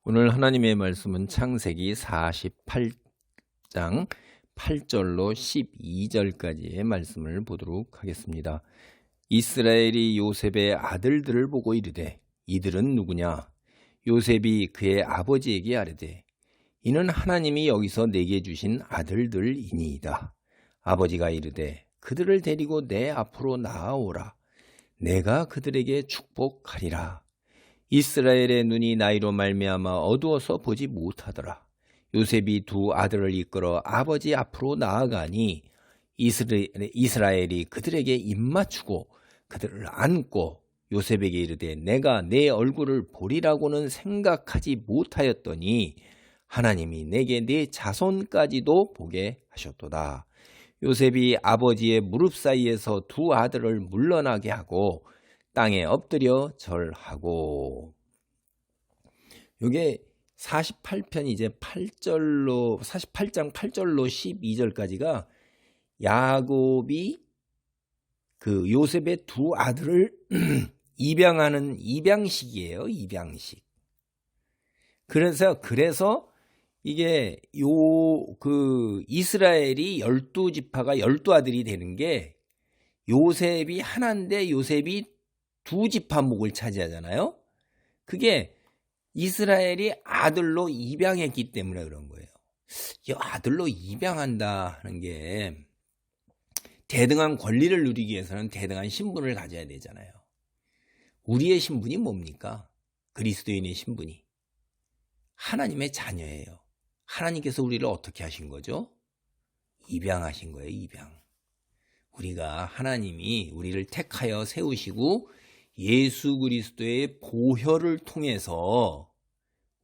오늘 하나님의 말씀은 창세기 48장 8절로 12절까지의 말씀을 보도록 하겠습니다. 이스라엘이 요셉의 아들들을 보고 이르되 이들은 누구냐? 요셉이 그의 아버지에게 아뢰되 이는 하나님이 여기서 내게 주신 아들들이니이다. 아버지가 이르되 그들을 데리고 내 앞으로 나아오라. 내가 그들에게 축복하리라. 이스라엘의 눈이 나이로 말미암아 어두워서 보지 못하더라. 요셉이 두 아들을 이끌어 아버지 앞으로 나아가니 이스라엘이 그들에게 입맞추고 그들을 안고 요셉에게 이르되 내가 내 얼굴을 보리라고는 생각하지 못하였더니 하나님이 내게 네 자손까지도 보게 하셨도다. 요셉이 아버지의 무릎 사이에서 두 아들을 물러나게 하고 땅에 엎드려 절하고. 요게 48편 이제 8절로 48장 8절로 12절까지가 야곱이 그 요셉의 두 아들을 입양하는 입양식이에요. 입양식. 그래서 이게 이스라엘이 12지파가 12아들이 되는 게 요셉이 하나인데 요셉이 두 지파목을 차지하잖아요. 그게 이스라엘이 아들로 입양했기 때문에 그런 거예요. 이 아들로 입양한다 하는 게 대등한 권리를 누리기 위해서는 대등한 신분을 가져야 되잖아요. 우리의 신분이 뭡니까? 그리스도인의 신분이 하나님의 자녀예요. 하나님께서 우리를 어떻게 하신 거죠? 입양하신 거예요. 입양. 우리가 하나님이 우리를 택하여 세우시고 예수 그리스도의 보혈을 통해서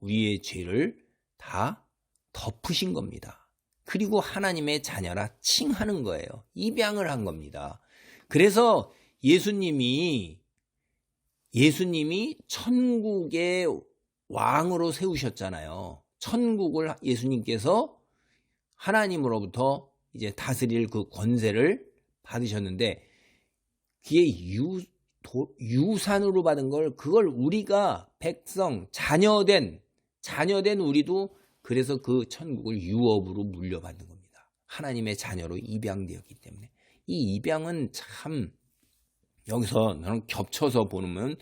우리의 죄를 다 덮으신 겁니다. 그리고 하나님의 자녀라 칭하는 거예요. 입양을 한 겁니다. 그래서 예수님이 천국의 왕으로 세우셨잖아요. 천국을 예수님께서 하나님으로부터 이제 다스릴 그 권세를 받으셨는데 그게 유산으로 받은 그걸 우리가 백성, 자녀된 우리도 그래서 그 천국을 유업으로 물려받는 겁니다. 하나님의 자녀로 입양되었기 때문에. 이 입양은 참 여기서 나는 겹쳐서 보면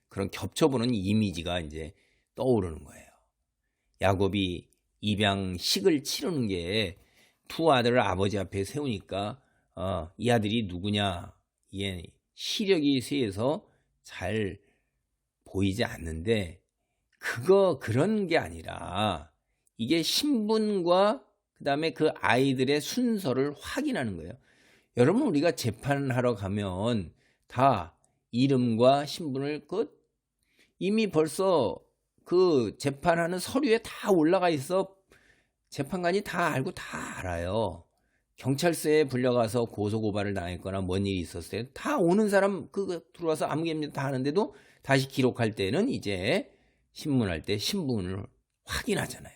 그런 겹쳐보는 이미지가 이제 떠오르는 거예요. 야곱이 입양식을 치르는 게 두 아들을 아버지 앞에 세우니까 이 아들이 누구냐? 이게 시력이 쇠해서 잘 보이지 않는데 그런 게 아니라 이게 신분과 그다음에 그 아이들의 순서를 확인하는 거예요. 여러분 우리가 재판하러 가면 다 이름과 신분을 이미 벌써 그 재판하는 서류에 다 올라가 있어. 재판관이 다 알고 다 알아요. 경찰서에 불려가서 고소고발을 당했거나 뭔 일이 있었을 때 다 오는 사람 들어와서 아무개입니다 다 하는데도 다시 기록할 때는 이제 신문할 때 신분을 확인하잖아요.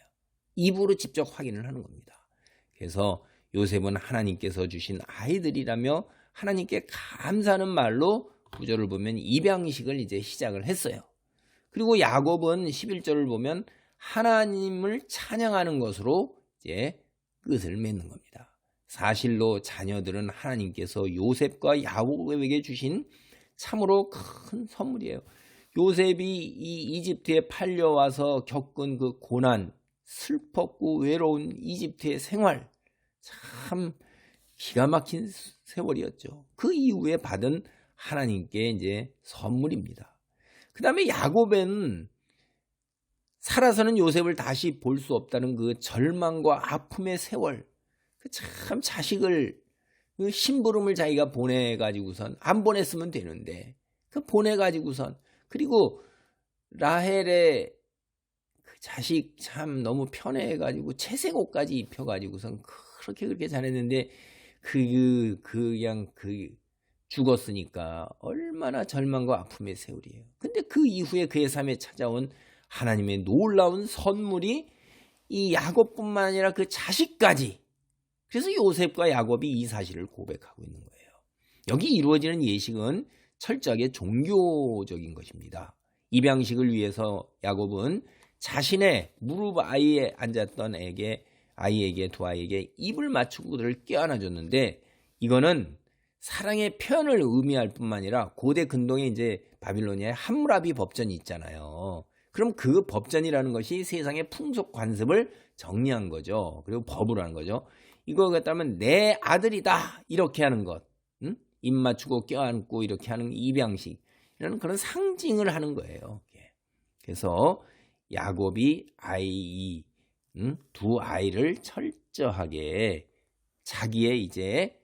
입으로 직접 확인을 하는 겁니다. 그래서 요셉은 하나님께서 주신 아이들이라며 하나님께 감사하는 말로 구절을 보면 입양식을 이제 시작을 했어요. 그리고 야곱은 11절을 보면 하나님을 찬양하는 것으로 이제 끝을 맺는 겁니다. 사실로 자녀들은 하나님께서 요셉과 야곱에게 주신 참으로 큰 선물이에요. 요셉이 이 이집트에 팔려와서 겪은 그 고난, 슬펐고 외로운 이집트의 생활, 참 기가 막힌 세월이었죠. 그 이후에 받은 하나님께 이제 선물입니다. 그 다음에 야곱은 살아서는 요셉을 다시 볼 수 없다는 그 절망과 아픔의 세월, 참 자식을 심부름을 자기가 보내가지고선 안 보냈으면 되는데 보내가지고선 그리고 라헬의 그 자식 참 너무 편해가지고 채색옷까지 입혀가지고선 그렇게 잘했는데 그냥 죽었으니까 얼마나 절망과 아픔의 세월이에요. 근데 그 이후에 그의 삶에 찾아온 하나님의 놀라운 선물이 이 야곱뿐만 아니라 그 자식까지. 그래서 요셉과 야곱이 이 사실을 고백하고 있는 거예요. 여기 이루어지는 예식은 철저하게 종교적인 것입니다. 입양식을 위해서 야곱은 자신의 무릎 아이에 앉았던 아이에게 두 아이에게 입을 맞추고 그들을 껴안아줬는데 이거는 사랑의 표현을 의미할 뿐만 아니라 고대 근동에 이제 바빌로니아에 함무라비 법전이 있잖아요. 그럼 그 법전이라는 것이 세상의 풍속 관습을 정리한 거죠. 그리고 법을 하는 거죠. 이거 갖다면 내 아들이다 이렇게 하는 것, 응? 입 맞추고 껴안고 이렇게 하는 입양식 이런 그런 상징을 하는 거예요. 그래서 야곱이 두 아이를 철저하게 자기의 이제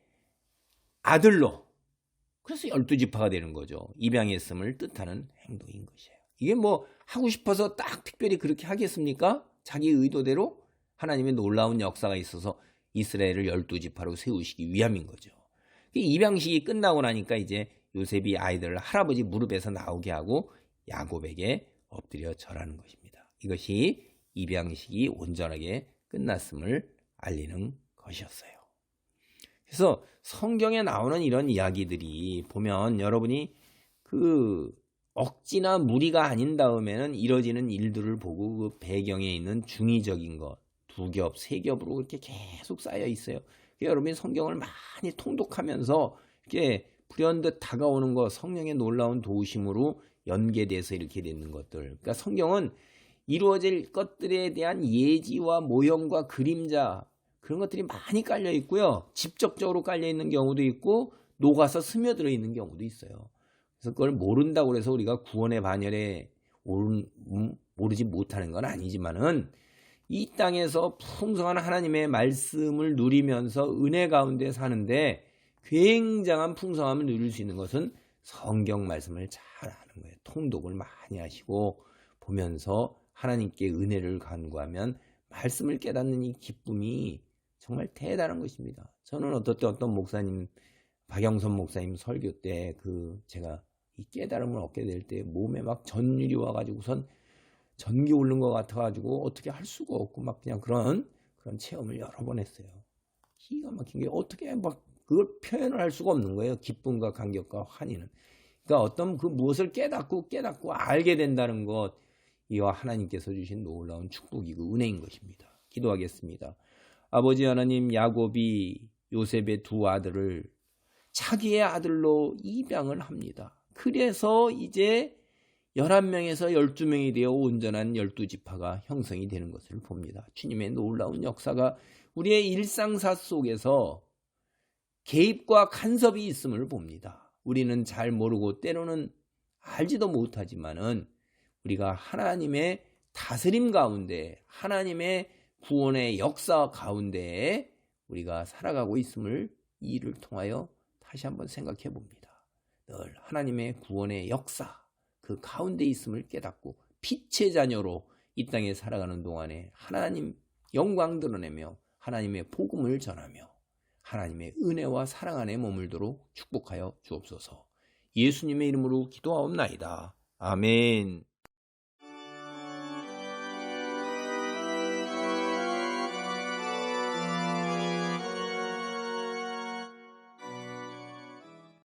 아들로, 그래서 12지파가 되는 거죠. 입양했음을 뜻하는 행동인 것이에요. 이게 뭐 하고 싶어서 딱 특별히 그렇게 하겠습니까? 자기 의도대로 하나님의 놀라운 역사가 있어서 이스라엘을 12지파로 세우시기 위함인 거죠. 입양식이 끝나고 나니까 이제 요셉이 아이들을 할아버지 무릎에서 나오게 하고 야곱에게 엎드려 절하는 것입니다. 이것이 입양식이 온전하게 끝났음을 알리는 것이었어요. 그래서 성경에 나오는 이런 이야기들이 보면 여러분이 그 억지나 무리가 아닌 다음에는 이뤄지는 일들을 보고 그 배경에 있는 중의적인 것, 두 겹, 세 겹으로 이렇게 계속 쌓여 있어요. 여러분이 성경을 많이 통독하면서 이렇게 불현듯 다가오는 것, 성령의 놀라운 도우심으로 연계돼서 이렇게 되는 것들. 그러니까 성경은 이루어질 것들에 대한 예지와 모형과 그림자, 그런 것들이 많이 깔려 있고요. 직접적으로 깔려 있는 경우도 있고 녹아서 스며들어 있는 경우도 있어요. 그래서 그걸 모른다고 해서 우리가 구원의 반열에 모르지 못하는 건 아니지만은 이 땅에서 풍성한 하나님의 말씀을 누리면서 은혜 가운데 사는데 굉장한 풍성함을 누릴 수 있는 것은 성경 말씀을 잘 아는 거예요. 통독을 많이 하시고 보면서 하나님께 은혜를 간구하면 말씀을 깨닫는 이 기쁨이 정말 대단한 것입니다. 저는 어떤 목사님, 박영선 목사님 설교 때 제가 이 깨달음을 얻게 될 때 몸에 막 전율이 와가지고선 전기 오른 것 같아가지고 어떻게 할 수가 없고 막 그냥 그런 체험을 여러 번 했어요. 기가 막힌 게 어떻게 막 그걸 표현을 할 수가 없는 거예요. 기쁨과 감격과 환희는. 그러니까 어떤 그 무엇을 깨닫고 알게 된다는 것, 이와 하나님께서 주신 놀라운 축복이고 은혜인 것입니다. 기도하겠습니다. 아버지 하나님, 야곱이 요셉의 두 아들을 자기의 아들로 입양을 합니다. 그래서 이제 11명에서 12명이 되어 온전한 12지파가 형성이 되는 것을 봅니다. 주님의 놀라운 역사가 우리의 일상사 속에서 개입과 간섭이 있음을 봅니다. 우리는 잘 모르고 때로는 알지도 못하지만은 우리가 하나님의 다스림 가운데, 하나님의 구원의 역사 가운데에 우리가 살아가고 있음을 이 일을 통하여 다시 한번 생각해 봅니다. 늘 하나님의 구원의 역사, 그 가운데 있음을 깨닫고 빛의 자녀로 이 땅에 살아가는 동안에 하나님 영광 드러내며 하나님의 복음을 전하며 하나님의 은혜와 사랑 안에 머물도록 축복하여 주옵소서. 예수님의 이름으로 기도하옵나이다. 아멘.